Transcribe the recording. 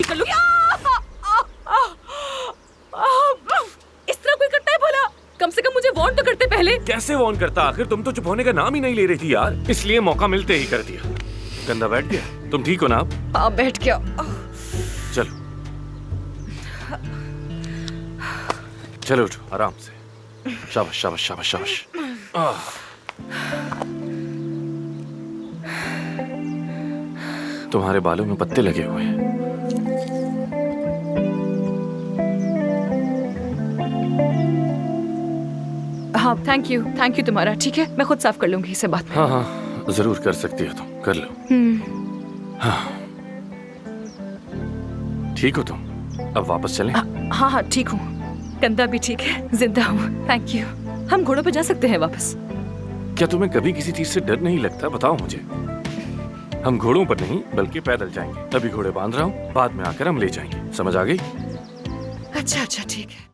कर लूंगी। इस तरह कोई करता है भला? कम से कम मुझे वार्न तो करते पहले। कैसे वार्न करता? आखिर तुम तो चुप होने का नाम ही नहीं ले रही थी यार, इसलिए मौका मिलते ही कर दिया। कंधा बैठ गया? तुम ठीक हो ना अब? हाँ बैठ गया। चलो चलो उठो आराम से। शाबाश शाबाश शाबाश शाबाश। तुम्हारे बालों में पत्ते लगे हुए हैं। हाँ थैंक यू तुम्हारा। ठीक है मैं खुद साफ कर लूंगी इसे बाद में। हाँ हाँ जरूर कर सकती हो तुम, कर लो। हाँ ठीक हो तुम? अब वापस चलें? हाँ हाँ ठीक हूँ, कंधा भी ठीक है, जिंदा हूँ। Thank you. हम घोड़ों पे जा सकते हैं वापस? क्या तुम्हें कभी किसी चीज से डर नहीं लगता? बताओ मुझे। हम घोड़ों पर नहीं बल्कि पैदल जाएंगे। अभी घोड़े बांध रहा हूँ, बाद में आकर हम ले जाएंगे। समझ आ गई? अच्छा ठीक है।